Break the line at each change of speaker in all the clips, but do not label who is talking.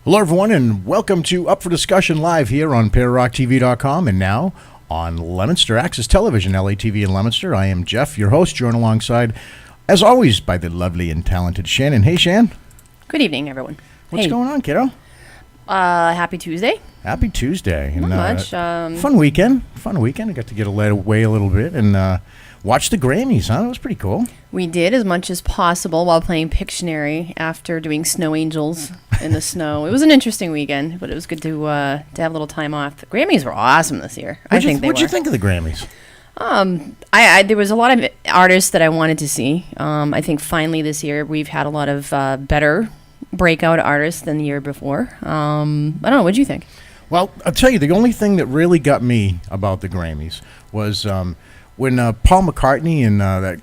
Hello, everyone, and welcome to Up for Discussion Live here on PairRockTV.com and now on Leominster Access Television, LATV in Leominster. I am Jeff, your host, joined alongside, as always, by the lovely and talented Shannon. Hey, Shan.
Good evening, everyone.
What's going on, kiddo?
Happy Tuesday.
Happy Tuesday.
Not much.
Fun weekend. I got to get away a little bit and watch the Grammys, huh? That was pretty cool.
We did as much as possible while playing Pictionary after doing Snow Angels in the snow. It was an interesting weekend, but it was good to have a little time off. The Grammys were awesome this year.
What'd you think of the Grammys?
There was a lot of artists that I wanted to see. I think finally this year we've had a lot of better breakout artists than the year before. I don't know. What'd you think?
Well, I'll tell you, the only thing that really got me about the Grammys was when Paul McCartney and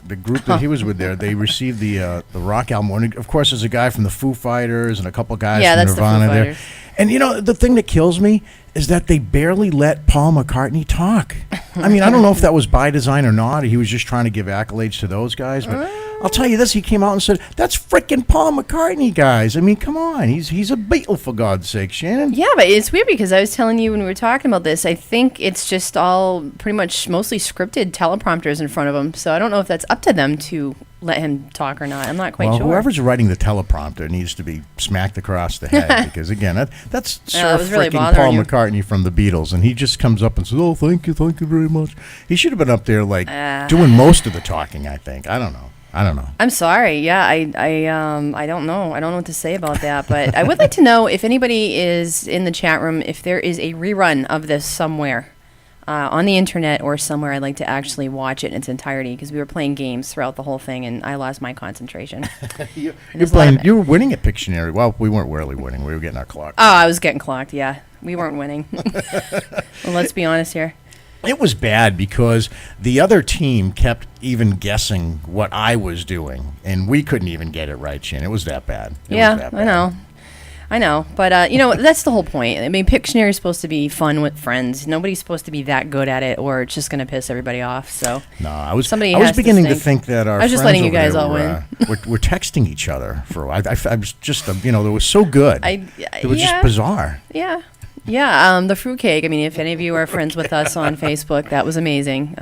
the group that he was with there, they received the rock album. And of course, there's a guy from the Foo Fighters and a couple guys from Nirvana there. And, the thing that kills me is that they barely let Paul McCartney talk. I mean, I don't know if that was by design or not. Or he was just trying to give accolades to those guys. But I'll tell you this, he came out and said, that's freaking Paul McCartney, guys. I mean, come on. He's a Beatle, for God's sake, Shannon.
Yeah, but it's weird because I was telling you when we were talking about this, I think it's just all pretty much mostly scripted teleprompters in front of him. So I don't know if that's up to them to let him talk or not. I'm not quite sure.
Whoever's writing the teleprompter needs to be smacked across the head because, again, that's
really
freaking Paul McCartney from the Beatles, and he just comes up and says, "Oh, thank you very much." He should have been up there doing most of the talking. I think. I don't know.
I'm sorry. Yeah, I don't know. I don't know what to say about that. But I would like to know if anybody is in the chat room, if there is a rerun of this somewhere. On the internet or somewhere. I'd like to actually watch it in its entirety because we were playing games throughout the whole thing and I lost my concentration.
You were winning at Pictionary. Well, we weren't really winning. We were getting our clock.
Oh, I was getting clocked, yeah. We weren't winning. Well, let's be honest here.
It was bad because the other team kept even guessing what I was doing, and we couldn't even get it right, Shan. It was that bad. I know, but that's the whole point. I mean, Pictionary is supposed to be fun with friends. Nobody's supposed to be that good at it, or it's just going to piss everybody off. So no, I was beginning to think that our friends
letting you guys all win.
We're texting each other for a while. I was just it was so good. It was just bizarre.
Yeah. The fruitcake. I mean, if any of you are friends with us on Facebook, that was amazing.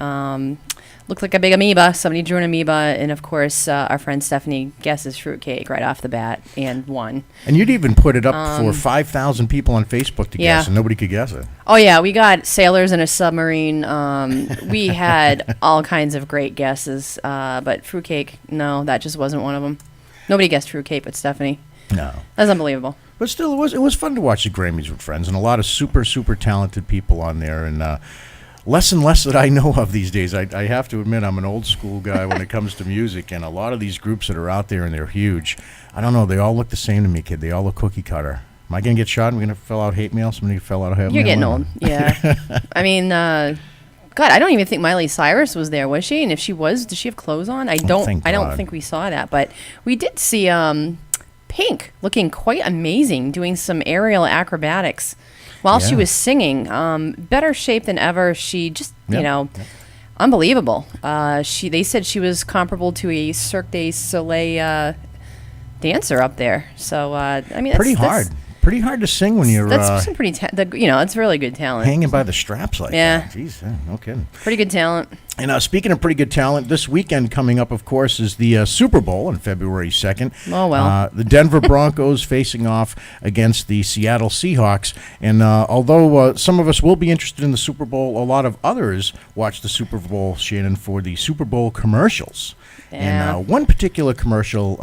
Looked like a big amoeba. Somebody drew an amoeba, and of course, our friend Stephanie guesses fruitcake right off the bat and won.
And you'd even put it up for 5,000 people on Facebook to guess, and nobody could guess it.
Oh yeah, we got sailors in a submarine. We had all kinds of great guesses, but fruitcake, no, that just wasn't one of them. Nobody guessed fruitcake, but Stephanie.
No,
that's unbelievable.
But still, it was fun to watch the Grammys with friends, and a lot of super talented people on there, and. Less and less that I know of these days. I have to admit I'm an old school guy when it comes to music, and a lot of these groups that are out there and they're huge. I don't know. They all look the same to me, kid. They all look cookie cutter. Am I going to get shot? Am I going to fill out hate mail? Somebody fell out of hate mail?
You're getting old. Yeah. I mean, God, I don't even think Miley Cyrus was there, was she? And if she was, does she have clothes on? I don't think we saw that, but we did see Pink looking quite amazing, doing some aerial acrobatics. While she was singing, better shape than ever. She just, unbelievable. They said she was comparable to a Cirque du Soleil dancer up there. So, I mean, that's
pretty hard to sing when you're.
That's some pretty, it's really good talent.
Hanging by the straps like that. Jeez, no kidding.
Pretty good talent.
And speaking of pretty good talent, this weekend coming up, of course, is the Super Bowl on February 2nd.
Oh, well.
The Denver Broncos facing off against the Seattle Seahawks. And although some of us will be interested in the Super Bowl, a lot of others watch the Super Bowl, Shannon, for the Super Bowl commercials.
Yeah.
And one particular commercial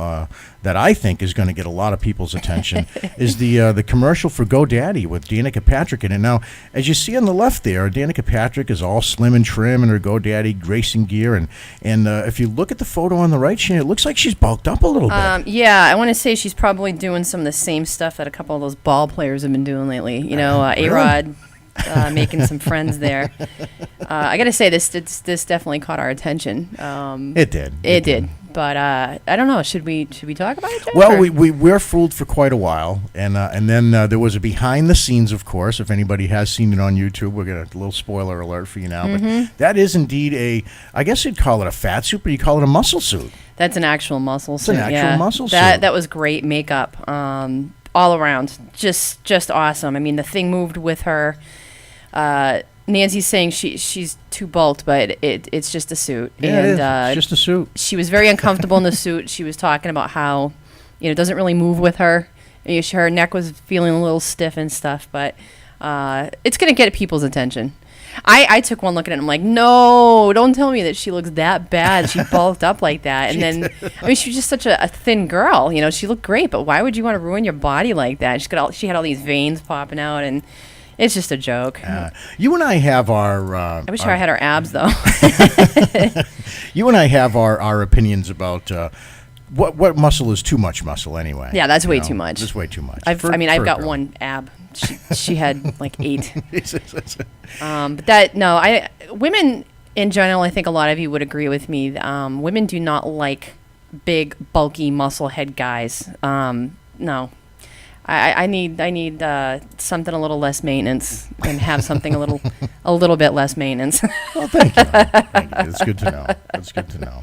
that I think is going to get a lot of people's attention is the commercial for GoDaddy with Danica Patrick in it. Now, as you see on the left there, Danica Patrick is all slim and trim in her GoDaddy racing gear, and if you look at the photo on the right, Shannon, it looks like she's bulked up a little bit.
Yeah, I want to say she's probably doing some of the same stuff that a couple of those ball players have been doing lately. A-Rod. Making some friends there. I got to say, this definitely caught our attention.
It did.
But I don't know. Should we talk about it, Jeff?
Well, we're fooled for quite a while, and then there was a behind the scenes, of course. If anybody has seen it on YouTube, we're gonna a little spoiler alert for you now.
Mm-hmm.
But that is indeed I guess you'd call it a fat suit, but you call it a muscle suit.
That's an actual muscle suit.
It's an actual muscle suit.
That was great makeup. all around. Just awesome. I mean, the thing moved with her. Nancy's saying she's too bulked, but it's just a suit.
Yeah,
and,
it's just a suit.
She was very uncomfortable in the suit. She was talking about how, it doesn't really move with her. Her neck was feeling a little stiff and stuff, but it's going to get people's attention. I took one look at it and I'm like, no, don't tell me that she looks that bad. She bulked up like that. And then, she was just such a thin girl. She looked great, but why would you want to ruin your body like that? She had all these veins popping out, and it's just a joke.
You and I have our...
I wish I had our abs, though.
You and I have our opinions about... What muscle is too much muscle anyway?
Yeah, that's way too much.
That's way too much.
I've got one ab. She had like 8. But women in general, I think a lot of you would agree with me. Women do not like big, bulky, muscle head guys. No. I need something a little less maintenance and have something a little bit less maintenance.
Well, thank you. Thank you. It's good to know. It's good to know.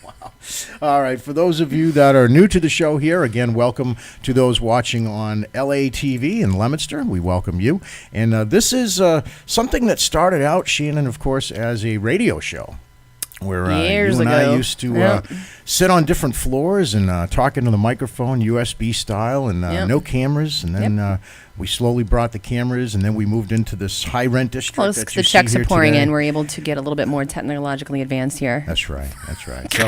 Wow. All right. For those of you that are new to the show here, again, welcome to those watching on LATV in Leominster. We welcome you. And this is something that started out, Shannon, of course, as a radio show. Where you and I used to sit on different floors and talk into the microphone, USB style, and no cameras. And then we slowly brought the cameras, and then we moved into this high-rent district.
Well, the checks are pouring in. We're able to get a little bit more technologically advanced here.
That's right. That's right. So,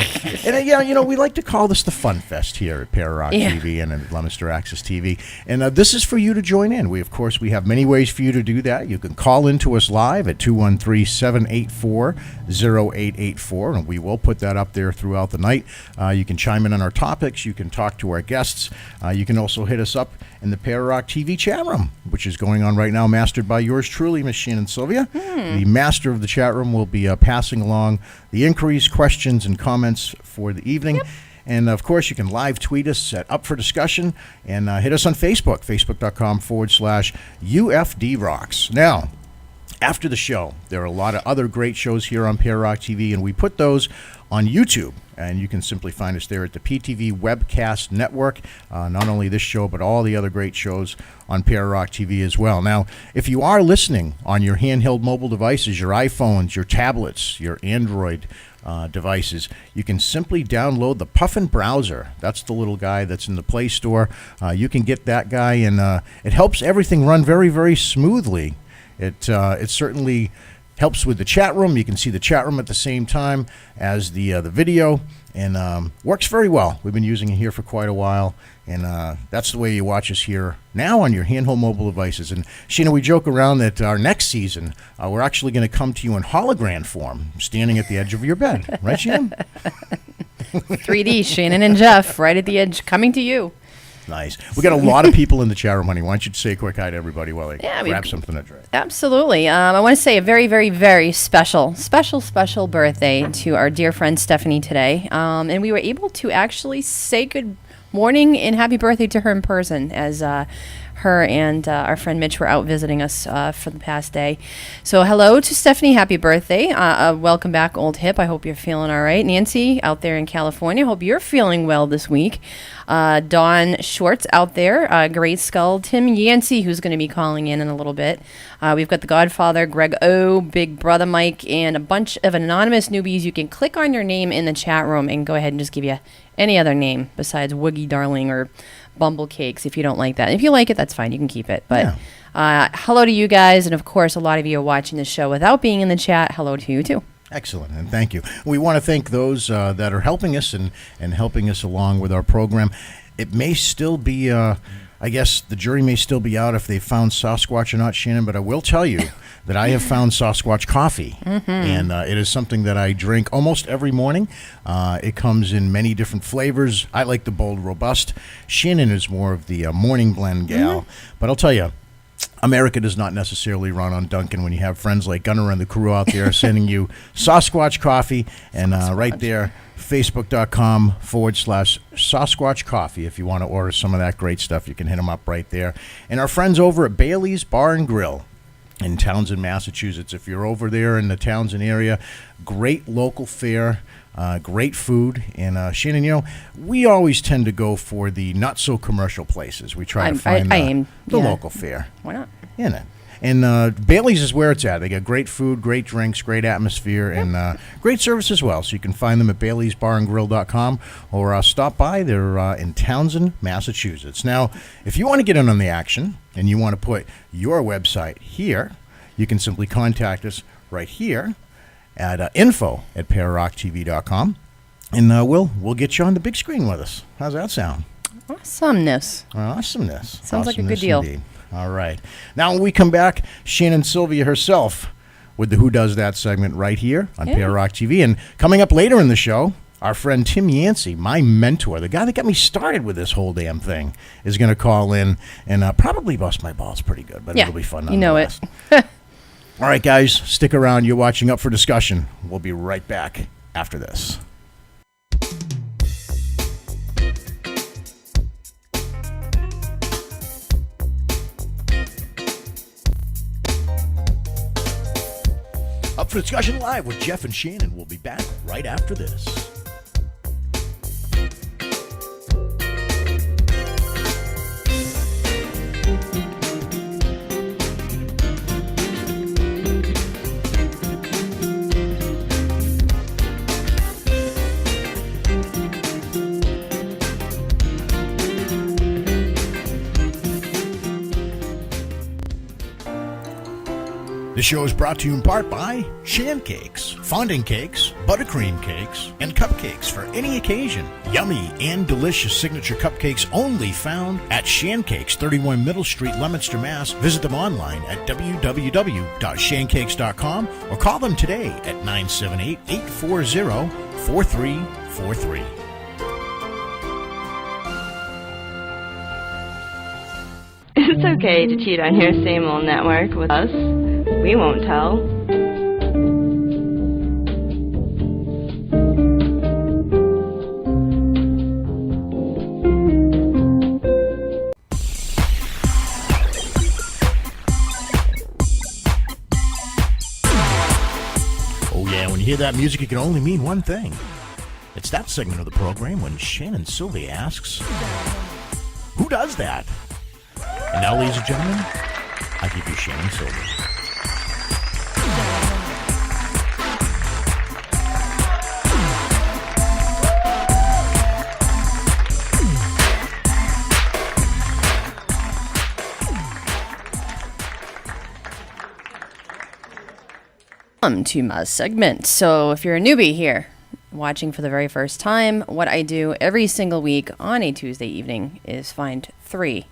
and we like to call this the Fun Fest here at Para Rock TV and at Leominster Access TV. And this is for you to join in. We have many ways for you to do that. You can call in to us live at 213-784-0884, and we will put that up there throughout the night. You can chime in on our topics. You can talk to our guests. You can also hit us up in the Para Rock TV chat room, which is going on right now, mastered by yours truly, Miss Shannon Sylvia. The master of the chat room will be passing along the inquiries, questions, and comments for the evening. And, of course, you can live tweet us at Up for Discussion and hit us on Facebook, facebook.com/UFD Rocks. Now, after the show, there are a lot of other great shows here on Para Rock TV, and we put those on YouTube. And you can simply find us there at the PTV Webcast Network. Not only this show, but all the other great shows on Para Rock TV as well. Now, if you are listening on your handheld mobile devices, your iPhones, your tablets, your Android devices, you can simply download the Puffin browser. That's the little guy that's in the Play Store. You can get that guy, and it helps everything run very, very smoothly. It certainly helps with the chat room. You can see the chat room at the same time as the video, and works very well. We've been using it here for quite a while, and that's the way you watch us here now on your handheld mobile devices. And Sheena, we joke around that our next season, we're actually going to come to you in hologram form, standing at the edge of your bed. Right, Sheena?
3D, Shannon and Jeff, right at the edge, coming to you.
Nice. We got a lot of people in the chat room, honey. Why don't you say a quick hi to everybody while they grab something to drink?
Absolutely. I want to say a very, very, very special birthday to our dear friend Stephanie today. And we were able to actually say good morning and happy birthday to her in person, as her and our friend Mitch were out visiting us for the past day. So hello to Stephanie. Happy birthday. Welcome back, Old Hip. I hope you're feeling all right. Nancy out there in California, hope you're feeling well this week. Dawn Schwartz out there, Great Skull. Tim Yancey, who's going to be calling in a little bit. We've got the Godfather, Greg O, Big Brother Mike, and a bunch of anonymous newbies. You can click on your name in the chat room and go ahead and just give you any other name besides Woogie Darling or Bumble Cakes if you don't like that. If you like it, that's fine. You can keep it. But hello to you guys. And, of course, a lot of you are watching the show without being in the chat. Hello to you, too.
Excellent, and thank you. We want to thank those that are helping us and helping us along with our program. It may still be, I guess the jury may still be out if they found Sasquatch or not, Shannon, but I will tell you that I have found Sasquatch coffee, and it is something that I drink almost every morning. It comes in many different flavors. I like the bold, robust. Shannon is more of the morning blend gal, but I'll tell you, America does not necessarily run on Dunkin' when you have friends like Gunner and the crew out there sending you Sasquatch coffee. And right there, facebook.com/Sasquatch coffee. If you want to order some of that great stuff, you can hit them up right there. And our friends over at Bailey's Bar and Grill in Townsend, Massachusetts. If you're over there in the Townsend area, great local fare. Great food. And Shannon, we always tend to go for the not so commercial places. We try to find the local fare.
Why not?
In it. And Bailey's is where it's at. They got great food, great drinks, great atmosphere, and great service as well. So you can find them at baileysbarandgrill.com or stop by. They're in Townsend, Massachusetts. Now, if you want to get in on the action and you want to put your website here, you can simply contact us right here at info@pairrocktv.com, and we'll get you on the big screen with us. How's that sound?
Awesomeness.
Sounds
like a good deal.
Indeed. All right. Now, when we come back, Shannon Sylvia herself with the Who Does That segment right here on Pair Rock TV. And coming up later in the show, our friend Tim Yancey, my mentor, the guy that got me started with this whole damn thing, is going to call in and probably bust my balls pretty good, but it'll be fun.
You know it.
All right, guys, stick around. You're watching Up for Discussion. We'll be right back after this. Up for Discussion Live with Jeff and Shannon. We'll be back right after this. The show is brought to you in part by Shan Cakes, fondant cakes, buttercream cakes, and cupcakes for any occasion. Yummy and delicious signature cupcakes only found at Shan Cakes, 31 Middle Street, Leominster, Mass. Visit them online at www.shancakes.com or call them today at 978-840-4343.
It's okay to cheat on your same old network with us. We won't tell.
Oh yeah, when you hear that music, it can only mean one thing. It's that segment of the program when Shannon Sylvia asks, who does that? And now, ladies and gentlemen, I give you Shannon Sylvia.
Welcome to my segment. So if you're a newbie here, watching for the very first time, what I do every single week on a Tuesday evening is find three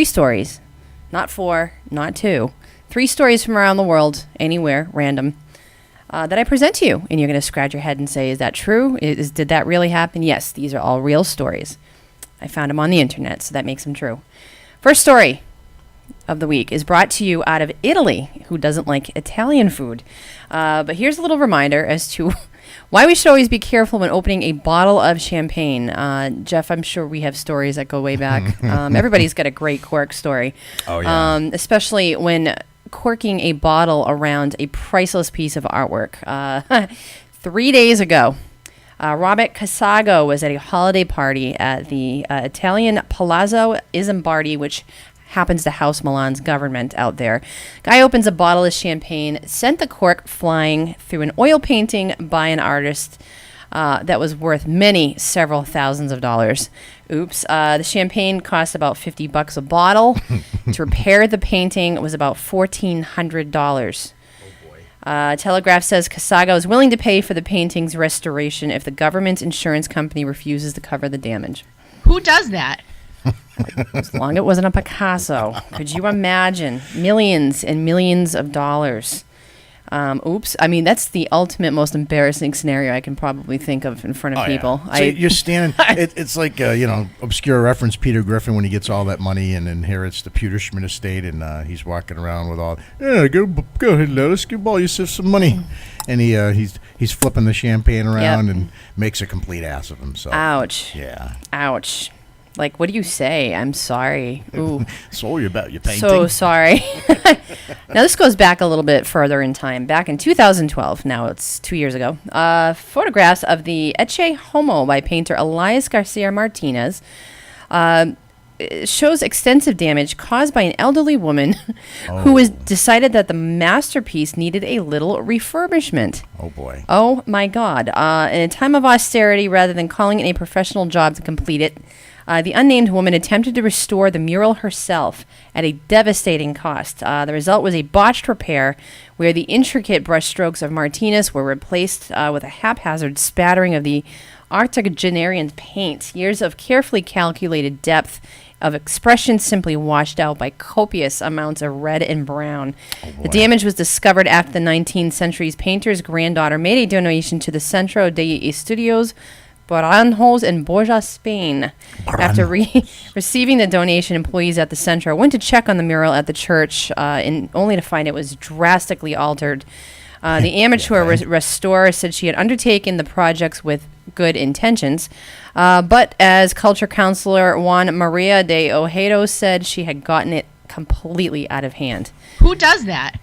stories, not four, not two, 3 stories from around the world, anywhere, random, that I present to you. And you're going to scratch your head and say, is that true? Did that really happen? Yes, these are all real stories. I found them on the internet, so that makes them true. First story of the week is brought to you out of Italy. Who doesn't like Italian food? But here's a little reminder as to why we should always be careful when opening a bottle of champagne. Jeff, I'm sure we have stories that go way back. Everybody's got a great cork story.
Oh, yeah.
Especially when corking a bottle around a priceless piece of artwork. 3 days ago, Robert Casago was at a holiday party at the Italian Palazzo Isambardi, which happens to house Milan's government out there. Guy opens a bottle of champagne, sent the cork flying through an oil painting by an artist that was worth several thousands of dollars. Oops. The champagne cost about $50 a bottle. To repair the painting was about $1,400. Telegraph says Casago is willing to pay for the painting's restoration if the government insurance company refuses to cover the damage.
Who does that?
As long as it wasn't a Picasso. Could you imagine? Millions and millions of dollars. Oops. I mean, that's the ultimate, most embarrassing scenario I can probably think of in front of people.
Yeah. So you're standing, it's like, obscure reference Peter Griffin when he gets all that money and inherits the Pewterschmidt estate, and he's walking around with all, go ahead, let's give all yourself some money. And he's flipping the champagne around and makes a complete ass of himself.
Ouch.
Yeah.
Ouch. Like, what do you say? I'm sorry. Ooh.
Sorry about your painting.
So sorry. Now, this goes back a little bit further in time. Back in 2012, now it's 2 years ago, photographs of the Eche Homo by painter Elias Garcia Martinez shows extensive damage caused by an elderly woman who was decided that the masterpiece needed a little refurbishment.
Oh, boy.
Oh, my God. In a time of austerity, rather than calling it a professional job to complete it, the unnamed woman attempted to restore the mural herself at a devastating cost. The result was a botched repair where the intricate brushstrokes of Martinez were replaced with a haphazard spattering of the octogenarian paint. Years of carefully calculated depth of expression simply washed out by copious amounts of red and brown. The damage was discovered after the 19th century's painter's granddaughter made a donation to the Centro de Estudios Baranjos in Borja, Spain. After receiving the donation, employees at the Centro went to check on the mural at the church, and only to find it was drastically altered. The amateur restorer said she had undertaken the projects with good intentions, but as culture counselor Juan Maria de Ojeda said, she had gotten it completely out of hand.
Who does that?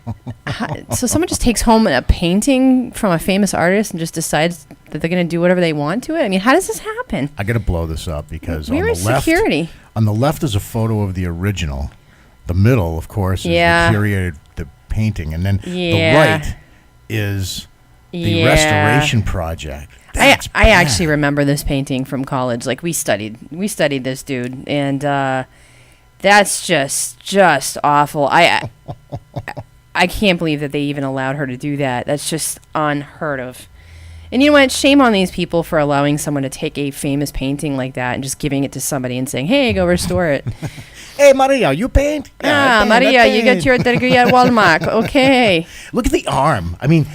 So someone just takes home a painting from a famous artist and just decides that they're going to do whatever they want to it? I mean, how does this happen?
I got to blow this up because
Where is security?
On the left is a photo of the original. The middle, of course, is the curated the painting, and then the right is the restoration project.
I actually remember this painting from college. Like we studied this dude, and that's just awful. I can't believe that they even allowed her to do that. That's just unheard of. And you know what? Shame on these people for allowing someone to take a famous painting like that and just giving it to somebody and saying, "Hey, go restore it."
Hey, Maria, you paint?
Yeah, Maria, you got your degree at Walmart. Okay.
Look at the arm. I mean,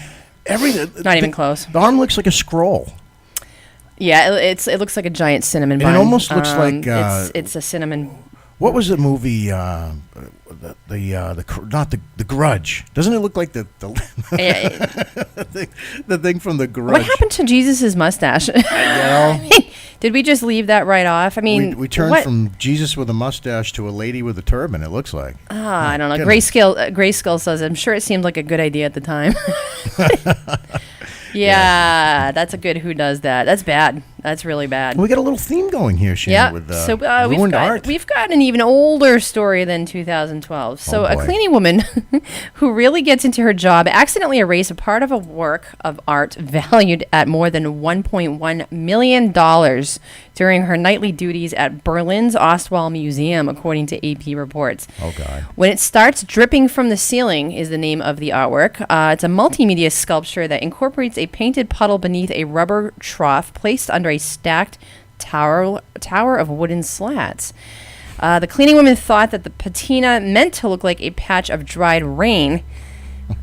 not even close.
The arm looks like a scroll.
Yeah, it looks like a giant cinnamon bun.
It almost looks like
it's a cinnamon.
What was the movie? The Grudge. Doesn't it look like the thing from The Grudge?
What happened to Jesus' mustache? Did we just leave that right off? I mean,
we turned from Jesus with a mustache to a lady with a turban. It looks like.
I don't know. Grayskull says, "I'm sure it seemed like a good idea at the time." Yeah, that's a good who does that. That's bad. That's really bad.
We got a little theme going here, Shannon,
yeah.
with
ruined
art.
We've got an even older story than 2012. So a cleaning woman who really gets into her job accidentally erased a part of a work of art valued at more than $1.1 million during her nightly duties at Berlin's Ostwald Museum, according to AP reports.
Oh, God.
When it starts dripping from the ceiling is the name of the artwork. It's a multimedia sculpture that incorporates a painted puddle beneath a rubber trough placed under a stacked tower of wooden slats. The cleaning woman thought that the patina meant to look like a patch of dried rain.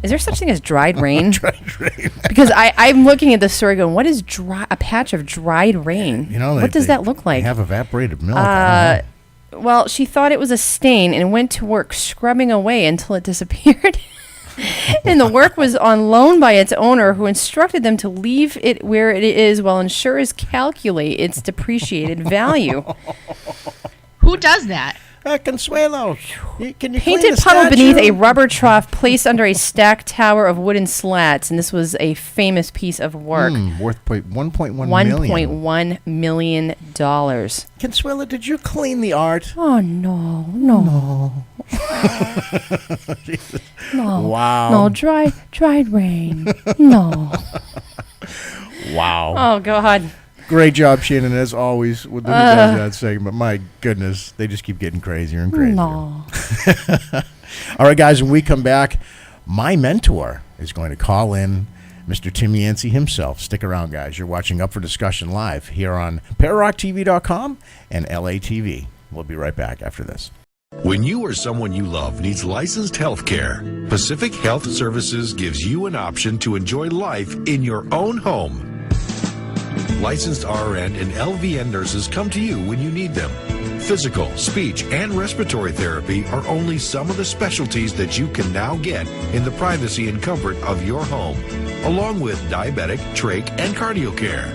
Is there such thing as dried rain?
Dried rain.
Because I'm looking at this story going, what is a patch of dried rain?
You know,
what does that look like?
They have evaporated milk.
Well, she thought it was a stain and went to work scrubbing away until it disappeared. And the work was on loan by its owner, who instructed them to leave it where it is while insurers calculate its depreciated value.
Who does that?
Consuelo, can you
painted puddle beneath a rubber trough placed under a stacked tower of wooden slats, and this was a famous piece of work.
Worth $1.1 million. Consuelo, did you clean the art?
Oh, no. No.
Wow.
No, dried rain. No.
Wow.
Oh, God.
Great job, Shannon, as always, with the that segment. My goodness, they just keep getting crazier and crazier.
No.
All right, guys, when we come back, my mentor is going to call in Mr. Tim Yancey himself. Stick around, guys. You're watching Up for Discussion live here on PararockTV.com and LATV. We'll be right back after this.
When you or someone you love needs licensed health care, Pacific Health Services gives you an option to enjoy life in your own home. Licensed RN and LVN nurses come to you when you need them. Physical, speech, and respiratory therapy are only some of the specialties that you can now get in the privacy and comfort of your home, along with diabetic, trach, and cardio care.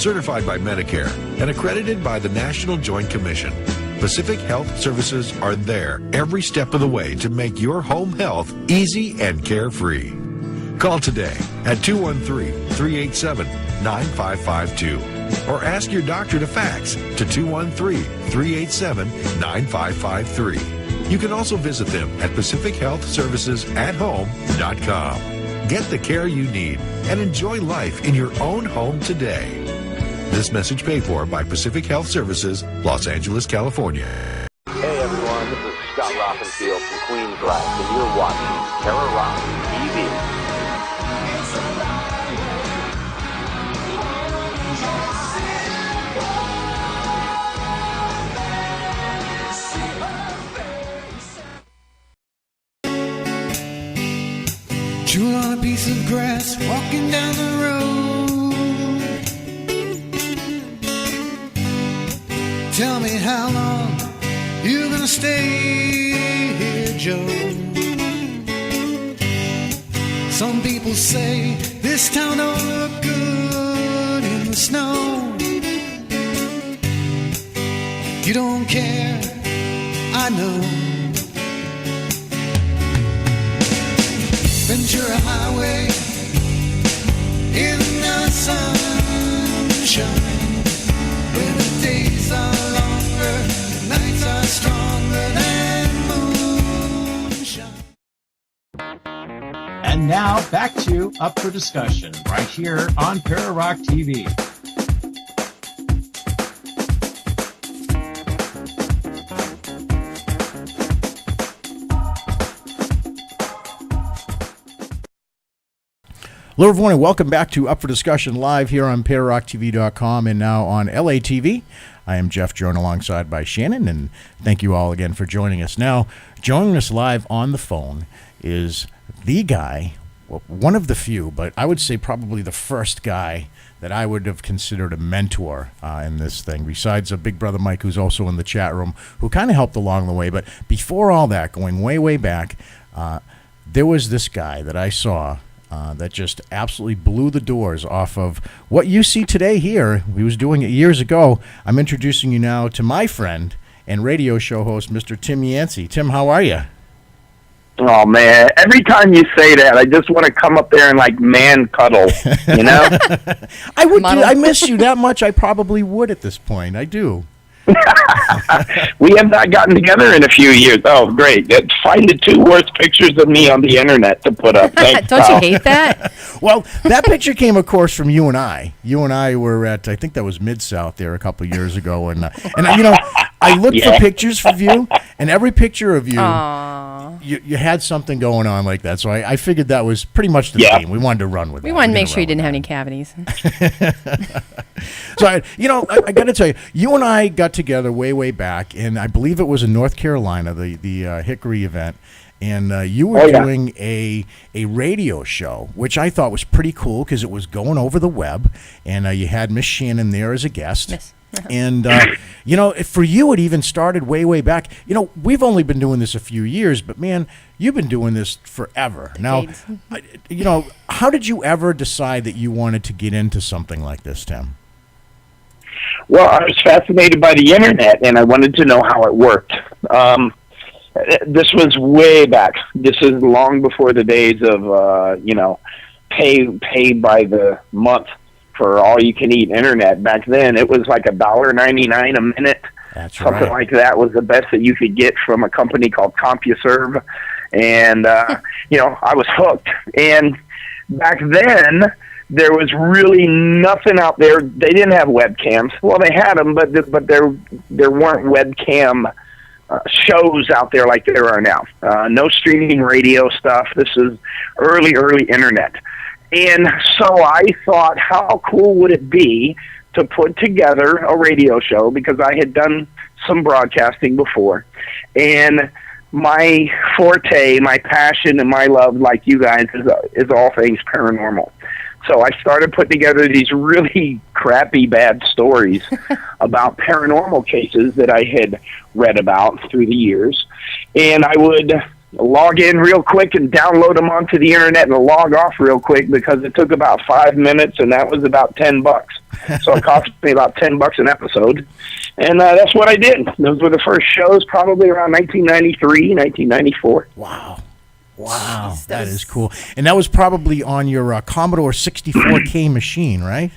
certified by Medicare, and accredited by the National Joint Commission. Pacific Health Services are there every step of the way to make your home health easy and carefree. Call today at 213-387-9552 or ask your doctor to fax to 213-387-9553. You can also visit them at PacificHealthServicesAtHome.com. Get the care you need and enjoy life in your own home today. This message paid for by Pacific Health Services, Los Angeles, California.
Hey everyone, this is Scott Rothenfield from Queens Life, and you're watching Terror Rock TV.
Chewing on a piece of grass, walking down the road. Tell me how long you gonna stay here, Joe. Some people say this town don't look good in the snow. You don't care, I know. Ventura Highway in the sunshine, where the days are longer, the nights are stronger than moonshine.
And now back to Up for Discussion right here on Para Rock TV.
Hello, everyone, and welcome back to Up for Discussion live here on ParaRockTV.com and now on LATV. I am Jeff Jordan alongside by Shannon, and thank you all again for joining us. Now, joining us live on the phone is the guy, well, one of the few, but I would say probably the first guy that I would have considered a mentor in this thing, besides Big Brother Mike, who's also in the chat room, who kind of helped along the way. But before all that, going way, way back, there was this guy that I saw that just absolutely blew the doors off of what you see today here. He was doing it years ago. I'm introducing you now to my friend and radio show host, Mr. Tim Yancey. Tim, how are you?
Oh, man. Every time you say that, I just want to come up there and, like, man cuddle, you know?
I would. I miss you that much. I probably would at this point. I do.
We have not gotten together in a few years. Oh, great. Find the two worst pictures of me on the internet to put up. Thanks,
Don't you hate that?
Well, that picture came, of course, from you and I. You and I were at, I think that was Mid-South there a couple of years ago. And you know, I looked for pictures of you, and every picture of you, you had something going on like that. So I figured that was pretty much the theme. We wanted to run with it.
We wanted to make sure you didn't have any cavities.
So, I got to tell you, you and I got together way, way back, and I believe it was in North Carolina, the Hickory event, and you were doing a radio show, which I thought was pretty cool because it was going over the web, and you had Miss Shannon there as a guest.
Yes.
And, you know, for you, it even started way, way back. You know, we've only been doing this a few years, but, man, you've been doing this forever. Now, you know, how did you ever decide that you wanted to get into something like this, Tim?
Well, I was fascinated by the internet, and I wanted to know how it worked. This was way back. This is long before the days of, you know, pay by the month for all-you-can-eat internet. Back then, it was like $1.99 a minute.
That's
Something like that was the best that you could get from a company called CompuServe. And, you know, I was hooked. And back then, there was really nothing out there. They didn't have webcams. Well, they had them, but there weren't webcam shows out there like there are now. No streaming radio stuff. This is early internet. And so I thought, how cool would it be to put together a radio show, because I had done some broadcasting before. And my forte, my passion, and my love, like you guys, is all things paranormal. So I started putting together these really crappy, bad stories about paranormal cases that I had read about through the years. And I would log in real quick and download them onto the internet and log off real quick because it took about 5 minutes and that was about $10. So it cost me about $10 an episode. And that's what I did. Those were the first shows probably around 1993, 1994.
Wow. Wow. That is cool. And that was probably on your Commodore 64K machine, right?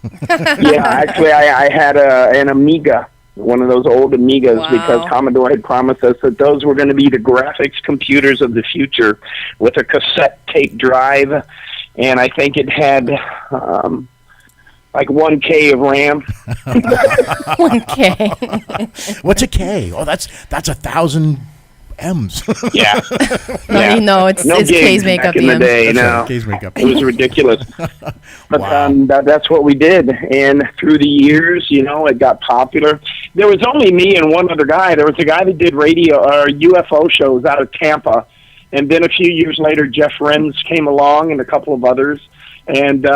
Yeah, actually I had an Amiga. One of those old Amigas, because Commodore had promised us that those were going to be the graphics computers of the future with a cassette tape drive, and I think it had like 1K of RAM.
1K.
What's a K? Oh, that's 1,000 M's.
Yeah.
No, it's K's make up
in the day. No,
K's make up.
It was ridiculous. But
Wow.
That's what we did. And through the years, it got popular. There was only me and one other guy. There was a guy that did radio or UFO shows out of Tampa. And then a few years later, Jeff Renz came along and a couple of others. And,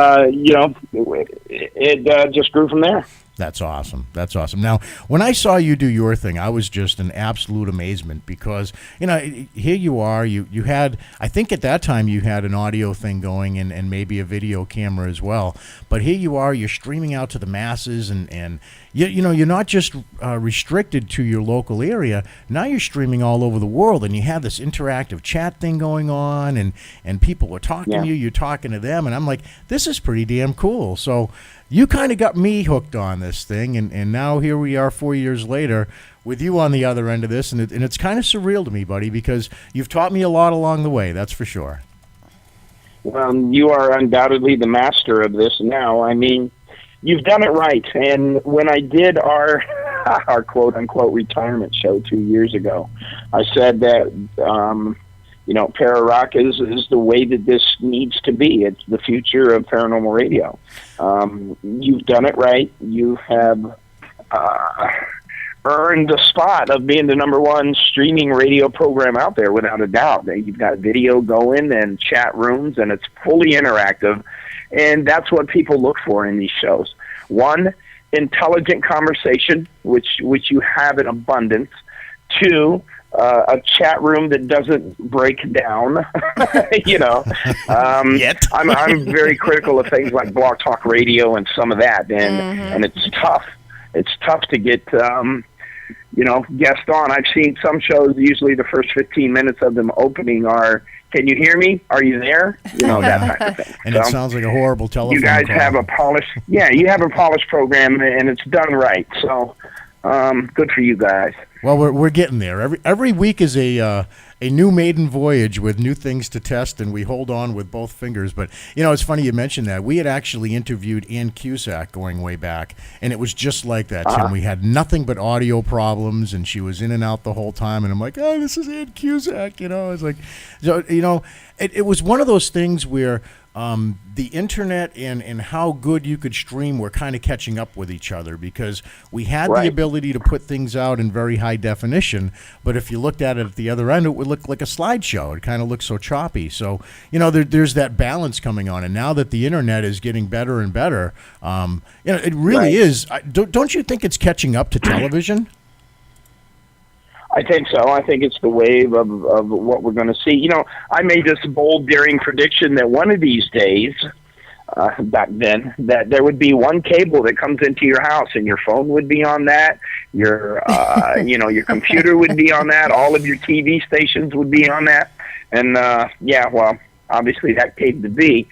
it just grew from there.
That's awesome. That's awesome. Now, when I saw you do your thing, I was just in absolute amazement because, here you are. You had, I think at that time you had an audio thing going and maybe a video camera as well. But here you are, you're streaming out to the masses and you're not just restricted to your local area. Now you're streaming all over the world and you have this interactive chat thing going on and people are talking to you, you're talking to them. And I'm like, this is pretty damn cool. So you kind of got me hooked on this thing, and now here we are 4 years later with you on the other end of this, and it's kind of surreal to me, buddy, because you've taught me a lot along the way, that's for sure.
Well, you are undoubtedly the master of this now. I mean, you've done it right, and when I did our quote-unquote retirement show 2 years ago, I said that Para-Rock is the way that this needs to be. It's the future of paranormal radio. You've done it right. You have earned the spot of being the number one streaming radio program out there, without a doubt. You've got video going and chat rooms, and it's fully interactive. And that's what people look for in these shows. One, intelligent conversation, which you have in abundance. Two, a chat room that doesn't break down.
Yet.
I'm very critical of things like Blog Talk Radio and some of that, and it's tough. It's tough to get guests on. I've seen some shows. Usually, the first 15 minutes of them opening are, "Can you hear me? Are you there?" That type of thing.
And it sounds like a horrible telephone
You guys
call.
have a polished, you have a polished program, and it's done right. So, good for you guys.
Well, we're getting there. Every week is a new maiden voyage with new things to test, and we hold on with both fingers. But, it's funny you mentioned that. We had actually interviewed Ann Cusack going way back, and it was just like that, Tim. We had nothing but audio problems, and she was in and out the whole time, and I'm like, oh, this is Ann Cusack, It's like, it was one of those things where the internet and how good you could stream were kind of catching up with each other because we had the ability to put things out in very high definition, but if you looked at it at the other end, it would look like a slideshow. It kind of looked so choppy. So, there's that balance coming on, and now that the internet is getting better and better, it really is. Don't you think it's catching up to television?
I think so. I think it's the wave of what we're going to see. I made this bold, daring prediction that one of these days, back then, that there would be one cable that comes into your house, and your phone would be on that. Your, your computer would be on that. All of your TV stations would be on that. And obviously that came to be.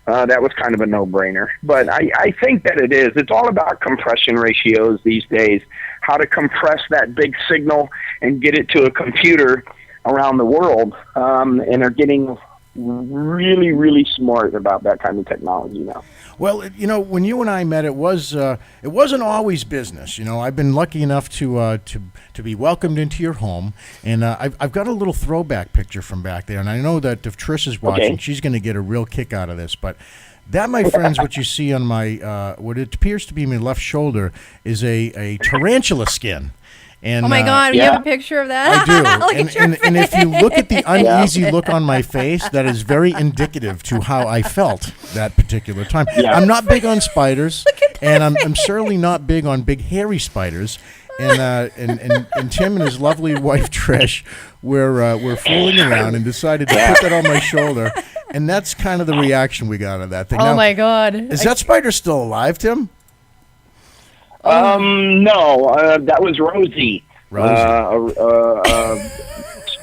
That was kind of a no-brainer. But I think that it is. It's all about compression ratios these days, how to compress that big signal and get it to a computer around the world. And are getting really, really smart about that kind of technology now.
Well, when you and I met, it wasn't always business. I've been lucky enough to be welcomed into your home, and I've got a little throwback picture from back there. And I know that if Trish is watching, she's going to get a real kick out of this. But that, my friends, what you see on my what it appears to be my left shoulder is a tarantula skin. And,
oh my God! You have a picture of that?
I do.
Look at your
and if you look at the uneasy look on my face, that is very indicative to how I felt that particular time. I'm not big on spiders, and I'm certainly not big on big hairy spiders. and Tim and his lovely wife Trish were fooling around and decided to put that on my shoulder, and that's kind of the reaction we got out of that thing.
Oh
Now,
my God!
is that spider still alive, Tim?
No, that was Rosie.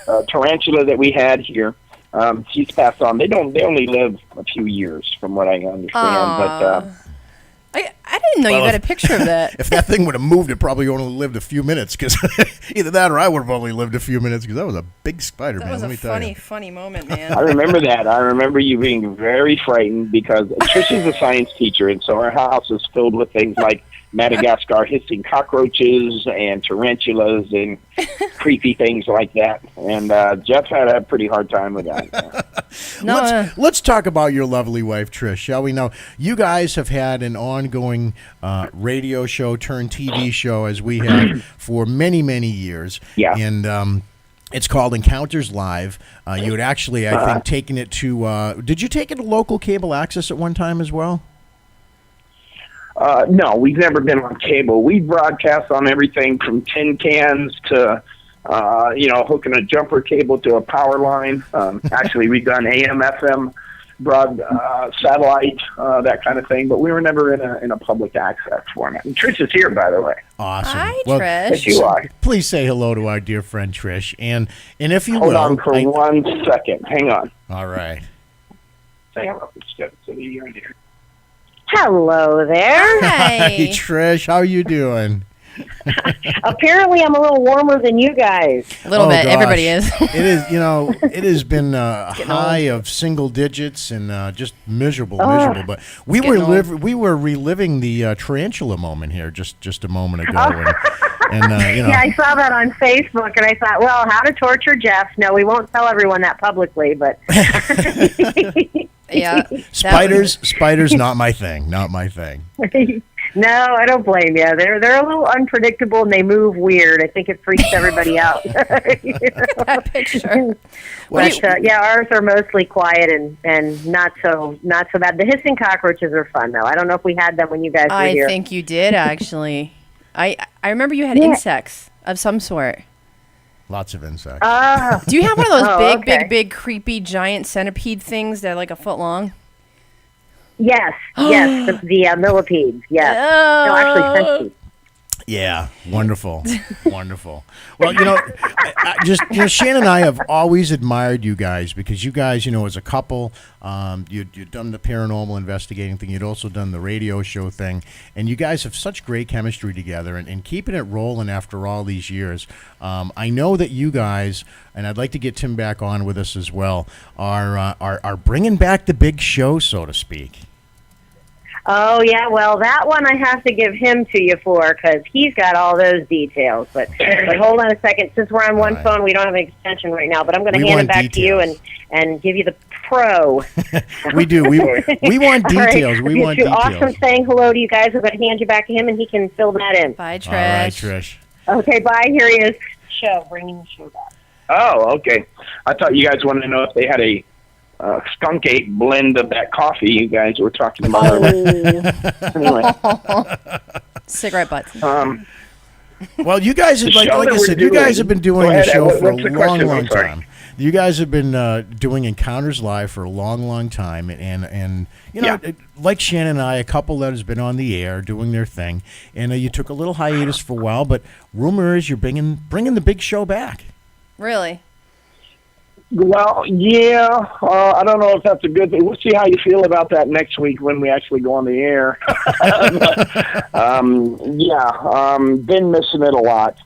A tarantula that we had here. She's passed on. They only live a few years, from what I understand. But
I didn't know you got a picture of that.
If that thing would have moved, it probably only lived a few minutes. Because either that or I would have only lived a few minutes. Because that was a big spider,
That
man.
was
Let me
a
tell you.
funny moment, man.
I remember that. I remember you being very frightened because Trish is a science teacher, and so our house is filled with things like Madagascar hissing cockroaches and tarantulas and creepy things like that. And Jeff had a pretty hard time with that.
Let's talk about your lovely wife, Trish, shall we? Now, you guys have had an ongoing radio show turned TV show, as we have, for many, many years.
Yeah.
And it's called Encounters Live. You had actually, I think, taken it to... did you take it to local cable access at one time as well?
No, we've never been on cable. We broadcast on everything from tin cans to, hooking a jumper cable to a power line. Actually, we've done AM, FM, satellite, that kind of thing. But we were never in a public access format. And Trish is here, by the way.
Awesome.
Hi,
well,
Trish.
Yes, you are.
Please say hello to our dear friend Trish. And if you
Hold
will...
on for 1 second. Hang on.
All right.
Say hello to the here.
Hello there.
Hey, Trish. How you doing?
Apparently, I'm a little warmer than you guys.
A little bit.
Gosh.
Everybody is.
It is, it has been a high of single digits and just miserable. But we were reliving the tarantula moment here just a moment ago.
Yeah, I saw that on Facebook, and I thought, well, how to torture Jeff? No, we won't tell everyone that publicly, but...
Yeah.
Spiders, not my thing. Not my thing.
No, I don't blame you. They're a little unpredictable and they move weird. I think it freaks everybody out.
That picture.
But ours are mostly quiet and not so bad. The hissing cockroaches are fun though. I don't know if we had them when you guys were here.
I think you did actually. I remember you had insects of some sort.
Lots of insects.
Do you have one of those big, creepy, giant centipede things that are like a foot long?
Yes, the millipedes. Yes, no, actually centipedes.
Yeah, wonderful, wonderful. Well, Shannon and I have always admired you guys because you guys, as a couple, you'd done the paranormal investigating thing. You'd also done the radio show thing, and you guys have such great chemistry together. And keeping it rolling after all these years, I know that you guys, and I'd like to get Tim back on with us as well, are bringing back the big show, so to speak.
Oh, yeah, well, that one I have to give him to you for because he's got all those details. But hold on a second. Since we're on one phone, we don't have an extension right now, but I'm going to hand it back to you and give you the pro.
We do. We want details.
Right.
We want details.
Awesome saying hello to you guys. I'm going to hand you back to him, and he can fill that in.
Bye, Trish.
All right, Trish.
Okay, bye. Here he is. Bringing the show back.
Oh, okay. I thought you guys wanted to know if they had a skunk ape blend of that coffee you guys were talking about earlier. Anyway.
Cigarette butts.
Well, you guys, like I said, you guys have been doing the show for a long time. You guys have been doing Encounters Live for a long time, and like Shannon and I, a couple that has been on the air doing their thing, and you took a little hiatus for a while, but rumor is you're bringing the big show back.
Really?
Well, yeah. I don't know if that's a good thing. We'll see how you feel about that next week when we actually go on the air. Been missing it a lot.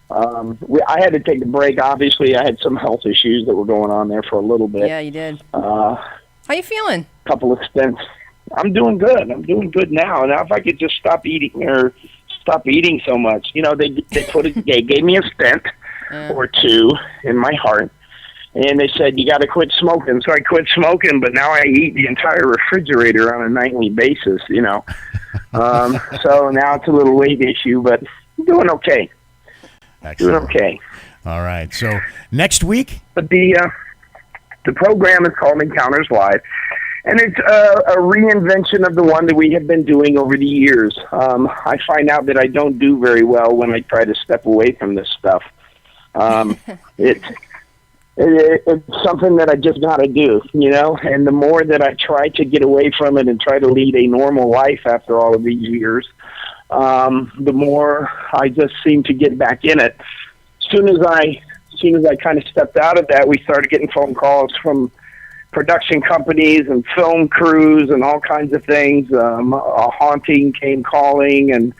I had to take a break. Obviously, I had some health issues that were going on there for a little bit.
Yeah, you did. How you feeling?
Couple of stints. I'm doing good. I'm doing good now. Now, if I could just stop eating so much. They gave me a stent or two in my heart. And they said, you got to quit smoking. So I quit smoking, but now I eat the entire refrigerator on a nightly basis, So now it's a little weight issue, but I'm doing okay.
Excellent.
Doing okay.
All right. So next week?
But the program is called Encounters Live. And it's a reinvention of the one that we have been doing over the years. I find out that I don't do very well when I try to step away from this stuff. It's something that I just got to do, you know. And the more that I try to get away from it and try to lead a normal life after all of these years, the more I just seem to get back in it. As soon as I kind of stepped out of that, we started getting phone calls from production companies and film crews and all kinds of things. A Haunting came calling, and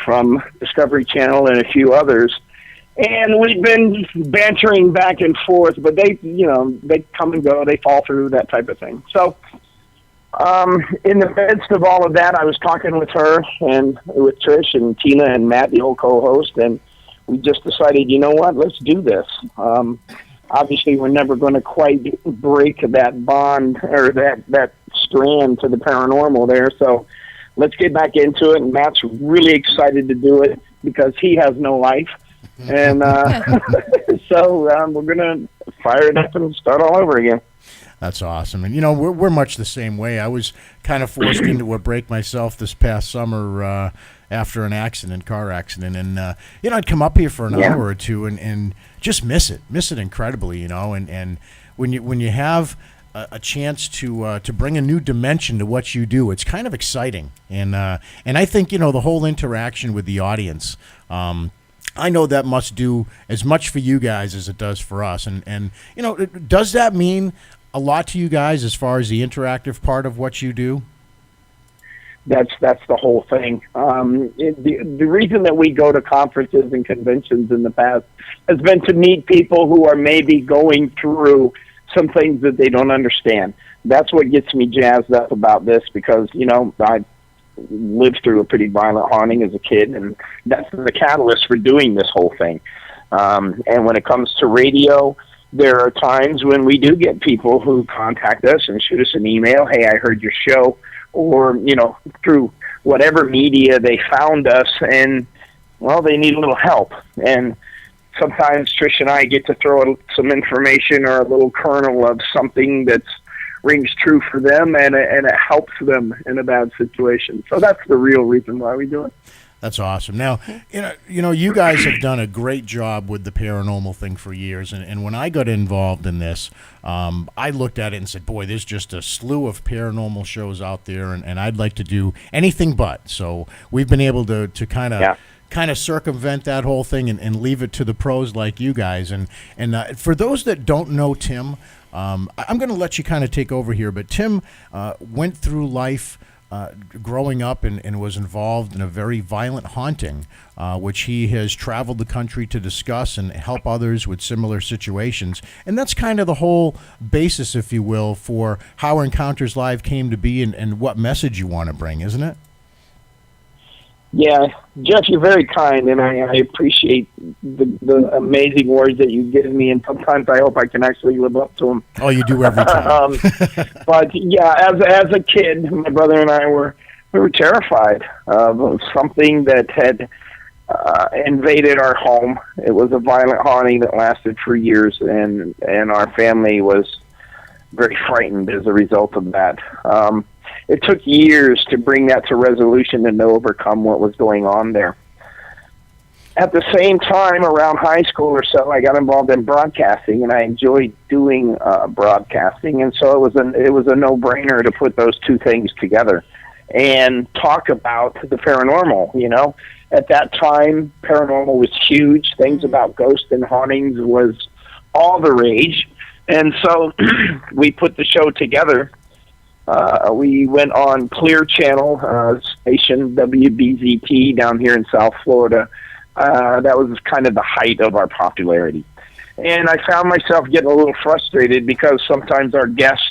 from Discovery Channel and a few others. And we've been bantering back and forth, but they come and go, they fall through, that type of thing. So, in the midst of all of that, I was talking with her and with Trish and Tina and Matt, the old co-host, and we just decided, you know what, let's do this. Obviously, we're never going to quite break that bond or that strand to the paranormal there, so let's get back into it. And Matt's really excited to do it because he has no life. And so we're going to fire it up and start all over again.
That's awesome. And, you know, we're much the same way. I was kind of forced into a break myself this past summer after an car accident. And, you know, I'd come up here for an hour or two and just miss it incredibly, you know. And when you have a chance to bring a new dimension to what you do, it's kind of exciting. And I think, you know, the whole interaction with the audience, I know that must do as much for you guys as it does for us. And you know, does that mean a lot to you guys as far as the interactive part of what you do?
That's the whole thing. The reason that we go to conferences and conventions in the past has been to meet people who are maybe going through some things that they don't understand. That's what gets me jazzed up about this, because, you know, I lived through a pretty violent haunting as a kid, and that's the catalyst for doing this whole thing. And when it comes to radio, there are times when we do get people who contact us and shoot us an email, hey, I heard your show, or, you know, through whatever media they found us, and, well, they need a little help. And sometimes Trish and I get to throw some information or a little kernel of something that's rings true for them, and it helps them in a bad situation. So that's the real reason why we do it.
That's awesome. Now, you know, you guys have done a great job with the paranormal thing for years, and when I got involved in this, I looked at it and said, boy, there's just a slew of paranormal shows out there, and I'd like to do anything but. So we've been able to kind of circumvent that whole thing and leave it to the pros like you guys. And for those that don't know Tim, I'm going to let you kind of take over here, but Tim went through life growing up and was involved in a very violent haunting, which he has traveled the country to discuss and help others with similar situations. And that's kind of the whole basis, if you will, for how Encounters Live came to be and what message you want to bring, isn't it?
Yeah, Jeff, you're very kind, and I appreciate the amazing words that you've given me, and sometimes I hope I can actually live up to them.
Oh, you do every time.
But yeah, as a kid, my brother and I were terrified of something that had invaded our home. It was a violent haunting that lasted for years, and our family was very frightened as a result of that. It took years to bring that to resolution and to overcome what was going on there. At the same time, around high school or so, I got involved in broadcasting, and I enjoyed doing broadcasting, and so it was a no-brainer to put those two things together and talk about the paranormal. You know, at that time, paranormal was huge. Things about ghosts and hauntings was all the rage, and so we put the show together. We went on Clear Channel, station WBZP down here in South Florida. That was kind of the height of our popularity. And I found myself getting a little frustrated because sometimes our guests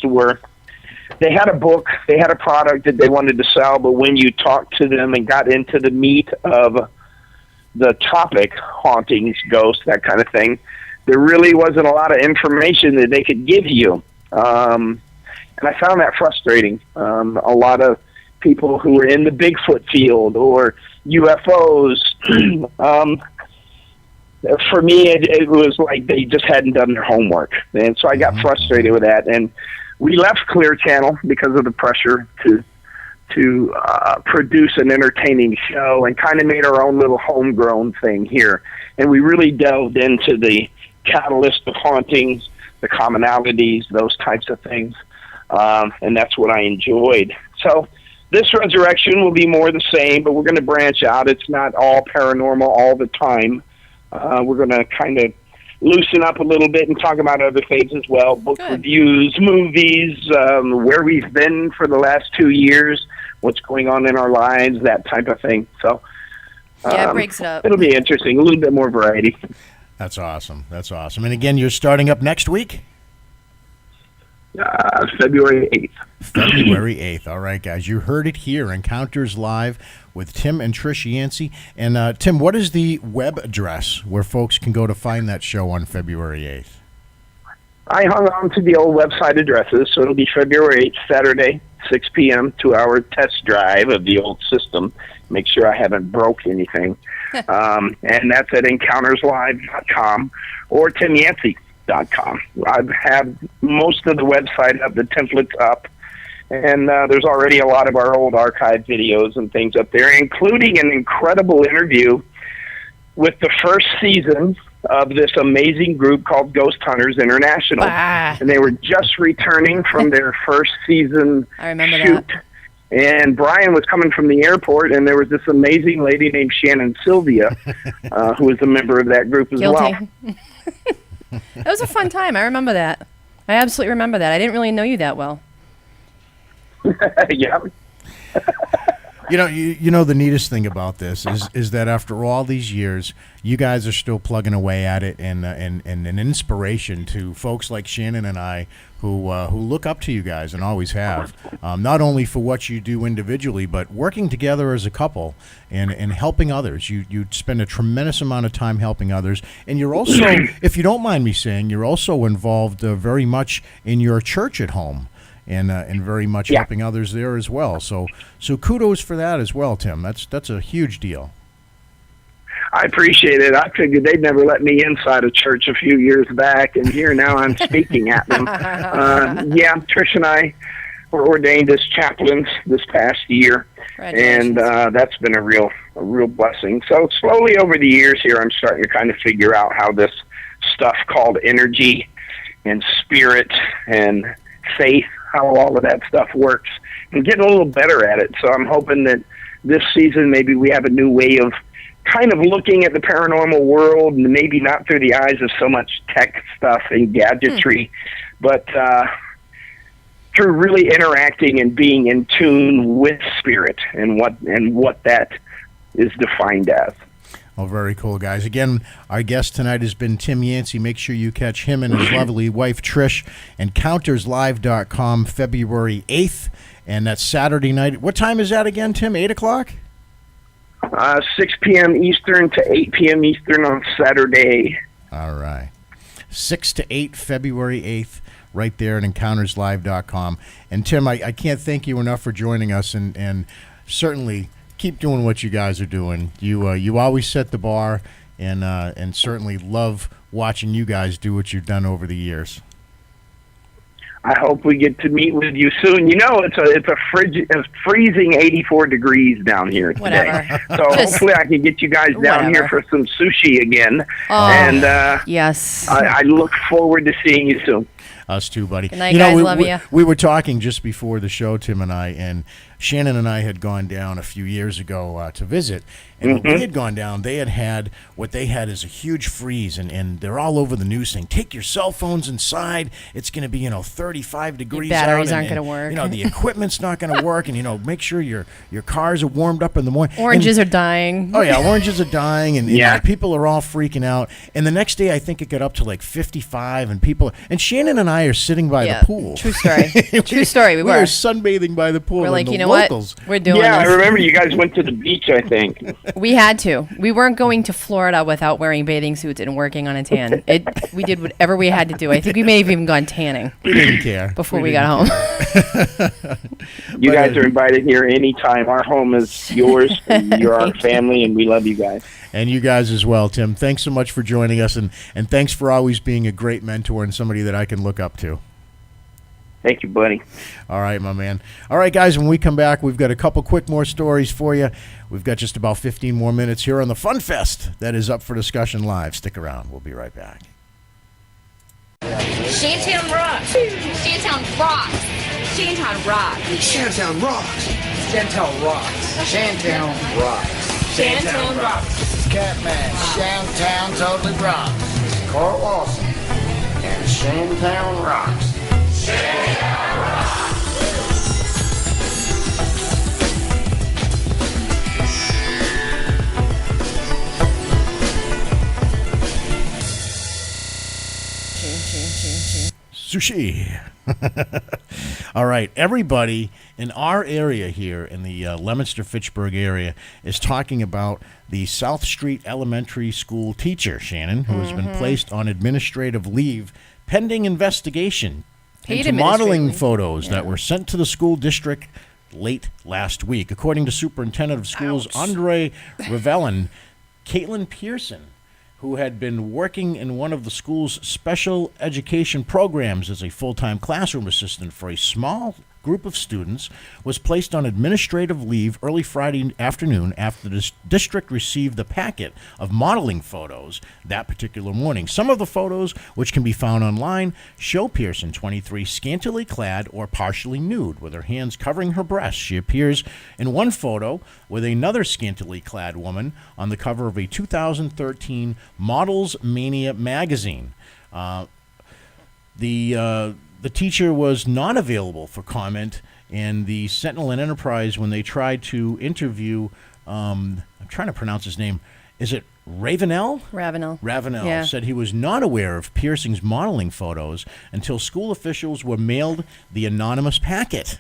they had a book, they had a product that they wanted to sell, but when you talked to them and got into the meat of the topic, hauntings, ghosts, that kind of thing, there really wasn't a lot of information that they could give you. And I found that frustrating. A lot of people who were in the Bigfoot field or UFOs, for me, it was like they just hadn't done their homework. And so I got frustrated with that. And we left Clear Channel because of the pressure to produce an entertaining show, and kind of made our own little homegrown thing here. And we really delved into the catalyst of hauntings, the commonalities, those types of things. And that's what I enjoyed. So this resurrection will be more the same, but we're going to branch out. It's not all paranormal all the time. We're going to kind of loosen up a little bit and talk about other things as well. Book reviews, movies, where we've been for the last 2 years, what's going on in our lives, that type of thing. So
it breaks it up.
It'll be interesting, a little bit more variety.
That's awesome. That's awesome. And again, you're starting up next week?
February 8th.
February 8th. All right, guys. You heard it here. Encounters Live with Tim and Trish Yancey. And, Tim, what is the web address where folks can go to find that show on February 8th?
I hung on to the old website addresses, so it'll be February 8th, Saturday, 6 p.m., 2-hour test drive of the old system. Make sure I haven't broke anything. And that's at encounterslive.com or timyancey.com. I have most of the website up, the templates up, and there's already a lot of our old archive videos and things up there, including an incredible interview with the first season of this amazing group called Ghost Hunters International. And they were just returning from their first season
I remember
shoot.
that.
And Brian was coming from the airport, and there was this amazing lady named Shannon Sylvia, who was a member of that group as well.
It was a fun time. I remember that. I absolutely remember that. I didn't really know you that well.
Yeah.
You know the neatest thing about this is that after all these years, you guys are still plugging away at it, and an inspiration to folks like Shannon and I who look up to you guys and always have, not only for what you do individually, but working together as a couple and helping others. You spend a tremendous amount of time helping others, and you're also, if you don't mind me saying, you're also involved very much in your church at home. And very much helping others there as well. So kudos for that as well, Tim. That's a huge deal.
I appreciate it. I figured they'd never let me inside a church a few years back, and here now I'm speaking at them. Trish and I were ordained as chaplains this past year, and that's been a real blessing. So slowly over the years here, I'm starting to kind of figure out how this stuff called energy and spirit and faith, how all of that stuff works, and getting a little better at it. So I'm hoping that this season maybe we have a new way of kind of looking at the paranormal world, and maybe not through the eyes of so much tech stuff and gadgetry, but through really interacting and being in tune with spirit and what that is defined as.
Oh, very cool, guys. Again, our guest tonight has been Tim Yancey. Make sure you catch him and his lovely wife, Trish, EncountersLive.com, February 8th, and that's Saturday night. What time is that again, Tim? 8 o'clock?
6 p.m. Eastern to 8 p.m. Eastern on Saturday.
All right. 6 to 8, February 8th, right there at EncountersLive.com. And, Tim, I can't thank you enough for joining us, and certainly keep doing what you guys are doing. You always set the bar, and certainly love watching you guys do what you've done over the years.
I hope we get to meet with you soon. You know, it's a freezing 84 degrees down here today.
Whatever.
So hopefully I can get you guys down here for some sushi again.
Oh,
and
yes.
I look forward to seeing you soon.
Us too, buddy.
Good night, guys. Love you.
We were talking just before the show, Tim and I, and Shannon and I had gone down a few years ago to visit. And when we had gone down, they had what they had is a huge freeze, and they're all over the news saying, take your cell phones inside. It's going to be, 35 degrees out.
Batteries aren't going to work.
The equipment's not going to work, and, make sure your cars are warmed up in the morning.
Oranges are dying.
Oh, yeah, oranges are dying, and people are all freaking out. And the next day, I think it got up to like 55, and Shannon and I are sitting by the pool.
True story. True story. We
were sunbathing by the pool.
We're like,
you
know
locals.
what? We're doing
this.
I
remember you guys went to the beach, I think.
We had to. We weren't going to Florida without wearing bathing suits and working on a tan. We did whatever we had to do. I think we may have even gone tanning.
We didn't care.
Before we got home.
You guys are invited here anytime. Our home is yours, and you're our family, and we love you guys.
And you guys as well, Tim. Thanks so much for joining us, and thanks for always being a great mentor and somebody that I can look up to.
Thank you, buddy.
All right, my man. All right, guys, when we come back, we've got a couple quick more stories for you. We've got just about 15 more minutes here on the Fun Fest that is up for discussion live. Stick around. We'll be right back.
Shantown rocks. Shantown rocks. Shantown rocks.
Shantown rocks.
Shantown rocks. Shantown rocks.
Shantown rocks.
Catman. Shantown totally rocks. Carl Lawson. And Shantown rocks. Shantown rocks.
Sushi. All right, everybody in our area here in the Leominster-Fitchburg area is talking about the South Street Elementary School teacher, Shannon, who has been placed on administrative leave pending investigation into modeling photos that were sent to the school district late last week. According to Superintendent of Schools Andre Ravelin, Caitlin Pearson, who had been working in one of the school's special education programs as a full-time classroom assistant for a small group of students, was placed on administrative leave early Friday afternoon after the district received the packet of modeling photos that particular morning. Some of the photos, which can be found online, show Pearson, 23, scantily clad or partially nude with her hands covering her breasts. She appears in one photo with another scantily clad woman on the cover of a 2013 Models Mania magazine. The teacher was not available for comment, and the Sentinel and Enterprise, when they tried to interview, I'm trying to pronounce his name, is it Ravenel?
Ravenel.
Ravenel said he was not aware of Pearson's modeling photos until school officials were mailed the anonymous packet.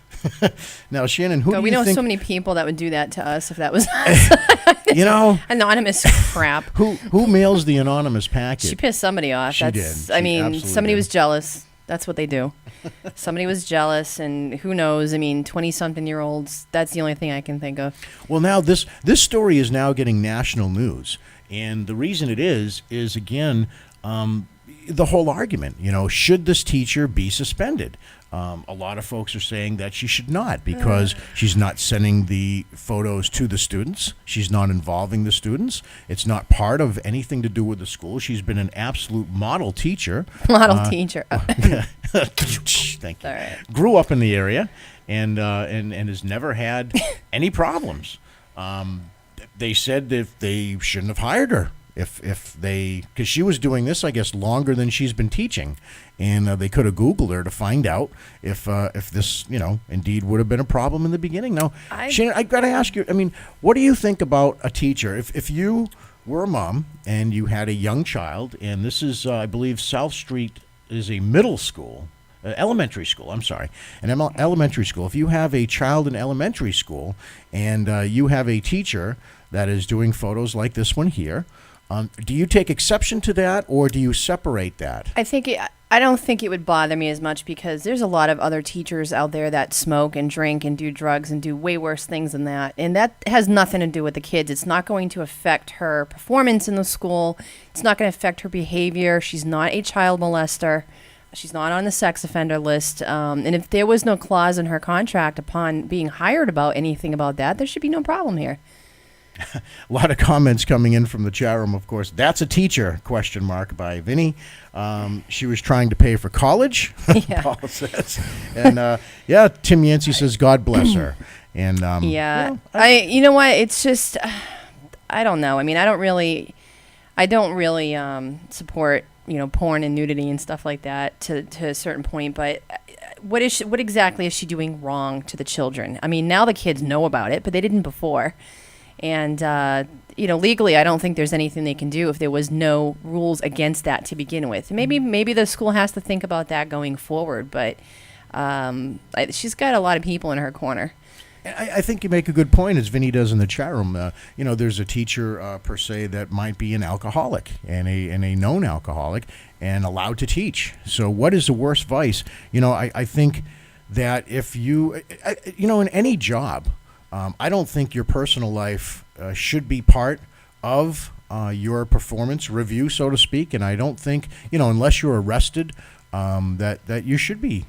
Now, Shannon, who do you
we know
think...
so many people that would do that to us if that was us.
You know,
anonymous crap.
Who mails the anonymous packet?
She pissed somebody off.
She did.
I mean, somebody was jealous. That's what they do. Somebody was jealous, and who knows? I mean, 20-something-year-olds, that's the only thing I can think of.
Well, now this story is now getting national news. And the reason it is again, the whole argument, should this teacher be suspended? A lot of folks are saying that she should not, because she's not sending the photos to the students. She's not involving the students. It's not part of anything to do with the school. She's been an absolute model teacher.
Teacher.
Thank you. Right. Grew up in the area and has never had any problems. They said that they shouldn't have hired her because she was doing this, I guess, longer than she's been teaching, and they could have Googled her to find out if this, indeed would have been a problem in the beginning. Now, Shannon, I got to ask you, I mean, what do you think about a teacher? If you were a mom and you had a young child, and this is, I believe, South Street is a middle school, elementary school, I'm sorry, elementary school. If you have a child in elementary school and you have a teacher that is doing photos like this one here, do you take exception to that, or do you separate that?
I don't think it would bother me as much, because there's a lot of other teachers out there that smoke and drink and do drugs and do way worse things than that. And that has nothing to do with the kids. It's not going to affect her performance in the school. It's not going to affect her behavior. She's not a child molester. She's not on the sex offender list. And if there was no clause in her contract upon being hired about anything about that, there should be no problem here.
A lot of comments coming in from the chat room, of course. That's a teacher, ? By Vinny. She was trying to pay for college, Paul says. And, Tim Yancey says, God bless her. And
you know what? It's just, I don't know. I mean, I don't really support, porn and nudity and stuff like that to a certain point. But what exactly is she doing wrong to the children? I mean, now the kids know about it, but they didn't before. And, legally, I don't think there's anything they can do if there was no rules against that to begin with. Maybe the school has to think about that going forward, but she's got a lot of people in her corner.
I think you make a good point, as Vinny does in the chat room. There's a teacher, per se, that might be an alcoholic and a known alcoholic and allowed to teach. So what is the worst vice? I think that if you, in any job, I don't think your personal life should be part of your performance review, so to speak. And I don't think, unless you're arrested, that you should be,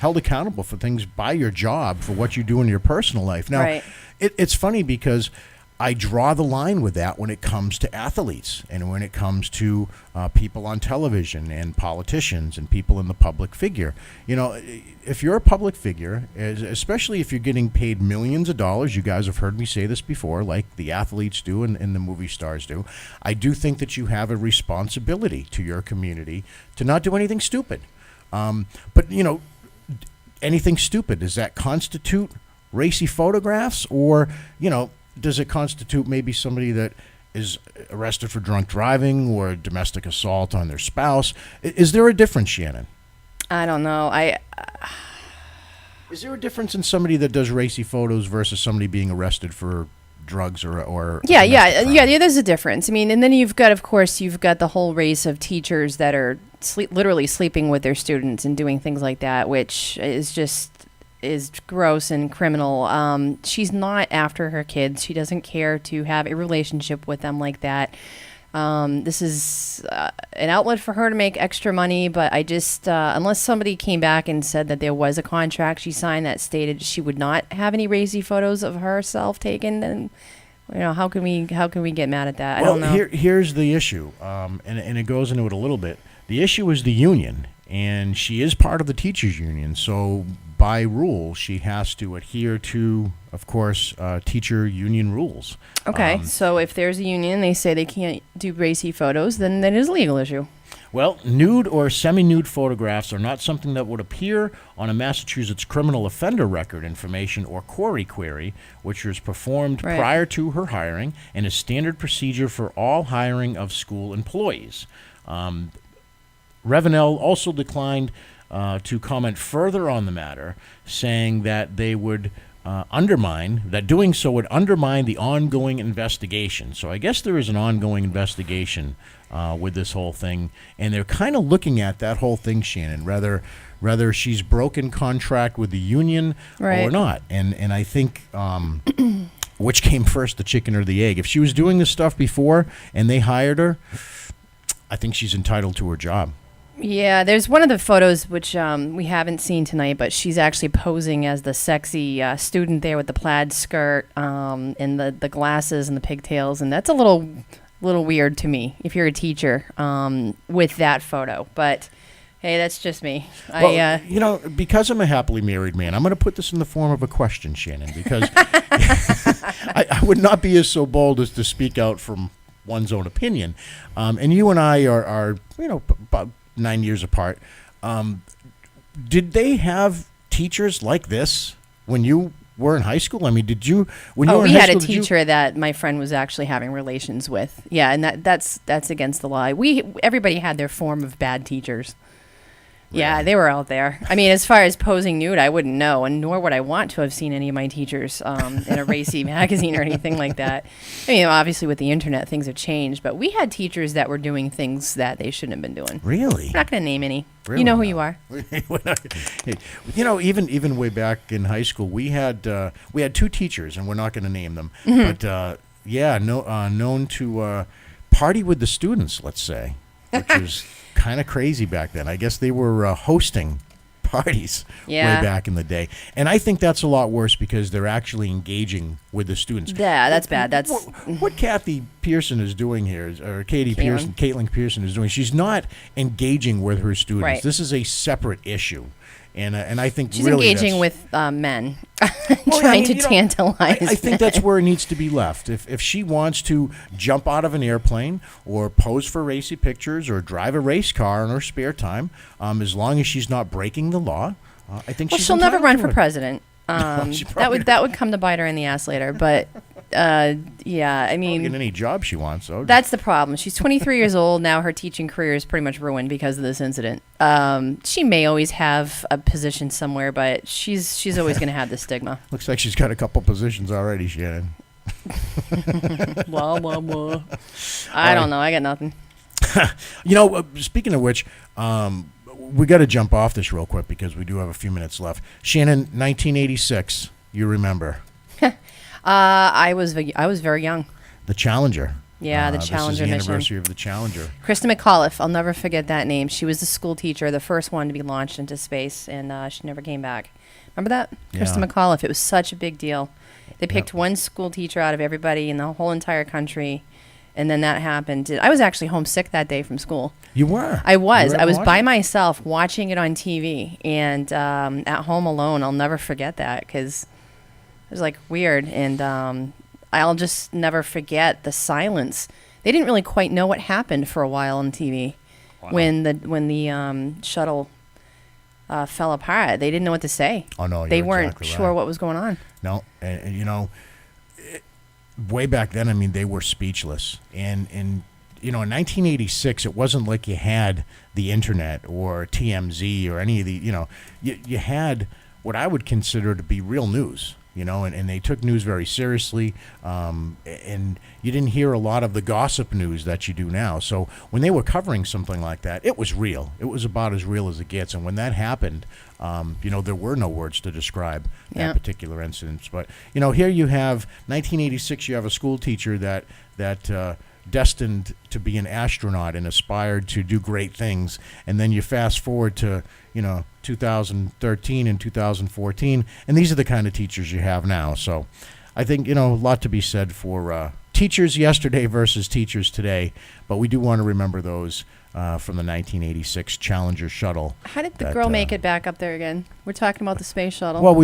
held accountable for things by your job for what you do in your personal life. Now,
Right.
it's funny because I draw the line with that when it comes to athletes and when it comes to people on television and politicians and people in the public figure. You know, if you're a public figure, especially if you're getting paid millions of dollars, you guys have heard me say this before, like the athletes do and the movie stars do, I do think that you have a responsibility to your community to not do anything stupid. But, you know, anything stupid, does that constitute racy photographs? Or, you know, does it constitute maybe somebody that is arrested for drunk driving or domestic assault on their spouse? Is there a difference, Shannon?
I don't know.
Is there a difference in somebody that does racy photos versus somebody being arrested for drugs or
yeah, there's a difference. I mean, and then you've got the whole race of teachers that are literally sleeping with their students and doing things like that, which is gross and criminal. She's not after her kids. She doesn't care to have a relationship with them like that. This is an outlet for her to make extra money, but I just, unless somebody came back and said that there was a contract she signed that stated she would not have any racy photos of herself taken, then, you know, how can we get mad at that?
Well,
I don't know.
Here's the issue, and it goes into it a little bit. The issue is the union, and she is part of the teachers union, so by rule, she has to adhere to, of course, teacher union rules.
Okay, so if there's a union, they say they can't do racy photos, then that is a legal issue.
Well, nude or semi-nude photographs are not something that would appear on a Massachusetts criminal offender record information or query, which was performed prior to her hiring and is standard procedure for all hiring of school employees. Revenell also declined to comment further on the matter, saying that they would doing so would undermine the ongoing investigation. So I guess there is an ongoing investigation with this whole thing, and they're kind of looking at that whole thing, Shannon, whether she's broken contract with the union or not. And I think which came first, the chicken or the egg? If she was doing this stuff before and they hired her, I think she's entitled to her job.
Yeah, there's one of the photos which we haven't seen tonight, but she's actually posing as the sexy student there with the plaid skirt and the glasses and the pigtails, and that's a little weird to me if you're a teacher with that photo. But hey, that's just me.
Well, you know, because I'm a happily married man, I'm going to put this in the form of a question, Shannon, because I would not be as so bold as to speak out from one's own opinion. And you and I are you know, about 9 years apart. Did they have teachers like this when you were in high school? I mean, did you? When you were in high school,
we had a teacher that my friend was actually having relations with. Yeah, and that's against the law. Everybody had their form of bad teachers. Yeah, they were out there. I mean, as far as posing nude, I wouldn't know, and nor would I want to have seen any of my teachers in a racy magazine or anything like that. I mean, obviously with the internet, things have changed, but we had teachers that were doing things that they shouldn't have been doing.
Really?
I'm not going to name any.
Really?
You know who you are.
You know, even way back in high school, we had two teachers, and we're not going to name them, but known to party with the students, let's say, which is kind of crazy back then. I guess they were hosting parties way back in the day, and I think that's a lot worse because they're actually engaging with the students.
Yeah, that's bad. That's
what Kathy Pearson is doing here, or Caitlin Pearson is doing. She's not engaging with her students.
Right.
This is a separate issue. And I think
she's
really
engaging with men, trying to tantalize.
I think that's where it needs to be left. If she wants to jump out of an airplane or pose for racy pictures or drive a race car in her spare time, as long as she's not breaking the law, I think she'll
never run for
it.
president. That would come to bite her in the ass later. But yeah, I mean,
get any job she wants. So
that's the problem. She's 23 years old now. Her teaching career is pretty much ruined because of this incident. She may always have a position somewhere, but she's always going to have the stigma.
Looks like she's got a couple positions already, Shannon.
Blah blah blah. I don't know. I got nothing.
You know, speaking of which, we got to jump off this real quick because we do have a few minutes left. Shannon, 1986, you remember?
I was very young.
The Challenger
Yeah, the Challenger
This is the
mission.
anniversary of the Challenger.
Krista McAuliffe, I'll never forget that name. She was the school teacher, the first one to be launched into space, and she never came back. Remember that? Krista
Yeah.
McAuliffe. It was such a big deal. They picked one school teacher out of everybody in the whole entire country, and then that happened. I was actually homesick that day from school.
You were?
I was.
You were
I was by
watching?
myself watching it on TV, and at home alone. I'll never forget that because it was like weird, and I'll just never forget the silence. They didn't really quite know what happened for a while on TV when the shuttle fell apart. They didn't know what to say.
Oh no,
they
you're
weren't
exactly
sure
right.
what was going on.
No, and you know, way back then, I mean, they were speechless. And you know, in 1986, it wasn't like you had the internet or TMZ or any of the, you know, you had what I would consider to be real news. You know, and they took news very seriously, and you didn't hear a lot of the gossip news that you do now. So when they were covering something like that, it was real. It was about as real as it gets. And when that happened, you know, there were no words to describe that particular incident. But, you know, here you have 1986, you have a school teacher that destined to be an astronaut and aspired to do great things. And then you fast forward to, you know, 2013 and 2014, and these are the kind of teachers you have now. So I think, you know, a lot to be said for teachers yesterday versus teachers today, but we do want to remember those from the 1986 Challenger shuttle.
How did the girl make it back up there again? We're talking about the space shuttle.
Well,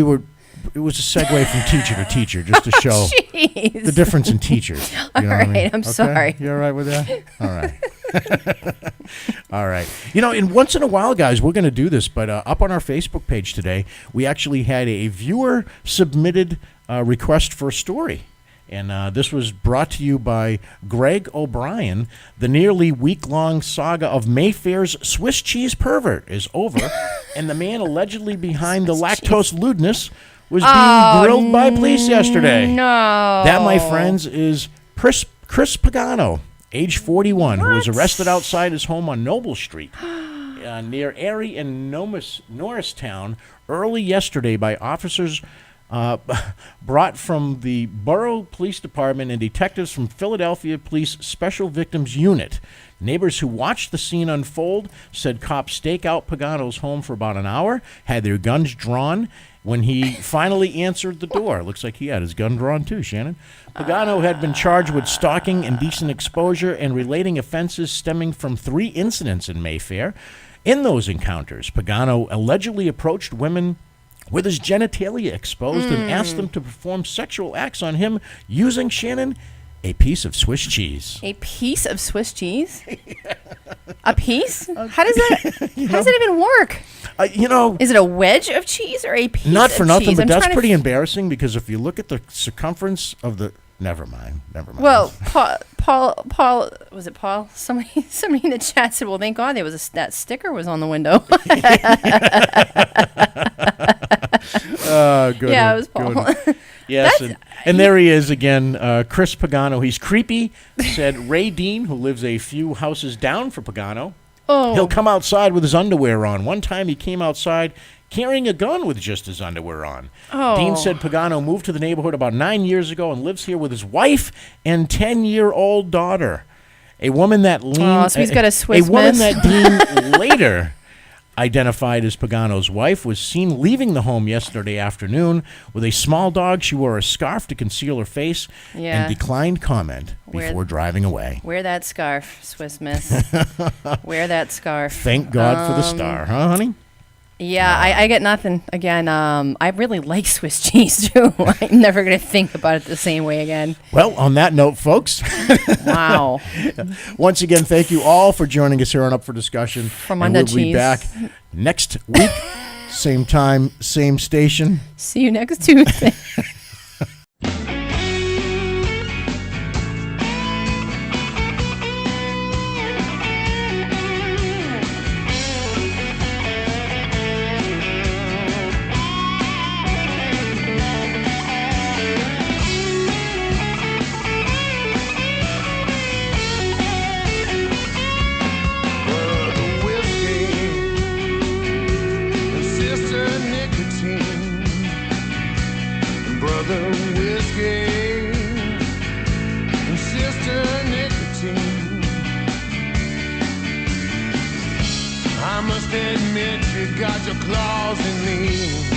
it was a segue from teacher to teacher, just to show the difference in teachers. You
All
know what
right,
I mean?
I'm sorry.
You all right with that? All right. All right. You know, and once in a while, guys, we're going to do this, but up on our Facebook page today, we actually had a viewer-submitted request for a story. And this was brought to you by Greg O'Brien. The nearly week-long saga of Mayfair's Swiss cheese pervert is over, and the man allegedly behind the lactose lewdness was being grilled by police yesterday.
No.
That, my friends, is Chris Pagano, age 41, who was arrested outside his home on Noble Street near Erie and Norristown early yesterday by officers brought from the Borough Police Department and detectives from Philadelphia Police Special Victims Unit. Neighbors who watched the scene unfold said cops stake out Pagano's home for about an hour, had their guns drawn. When he finally answered the door, looks like he had his gun drawn too, Shannon. Pagano had been charged with stalking, indecent exposure, and relating offenses stemming from 3 incidents in Mayfair. In those encounters, Pagano allegedly approached women with his genitalia exposed and asked them to perform sexual acts on him using, Shannon, a piece of Swiss cheese.
A piece of Swiss cheese? A piece? How does that even work?
You know,
is it a wedge of cheese or a piece of cheese?
Not for nothing, but
I'm
that's
trying to
pretty embarrassing because if you look at the circumference of the... Never mind.
Well, Paul, was it Paul? Somebody in the chat said, well, thank God there was that sticker was on the window.
Good.
Yeah, it was Paul.
Yes, and there he is again, Chris Pagano. He's creepy, said Ray Dean, who lives a few houses down for Pagano.
Oh.
He'll come outside with his underwear on. One time he came outside carrying a gun with just his underwear on.
Oh.
Dean said Pagano moved to the neighborhood about 9 years ago and lives here with his wife and 10-year-old daughter. A woman that
so he's got a Swiss
woman
miss.
that Dean later identified as Pagano's wife was seen leaving the home yesterday afternoon with a small dog. She wore a scarf to conceal her face and declined comment before driving away.
Wear that scarf, Swiss miss. Wear that scarf.
Thank God for the star, huh, honey?
Yeah, I get nothing. Again, I really like Swiss cheese, too. I'm never going to think about it the same way again.
Well, on that note, folks.
Wow.
Once again, thank you all for joining us here on Up for Discussion.
From
and
under
we'll be back next week, same time, same station.
See you next Tuesday.
Brother must admit you got your claws in me.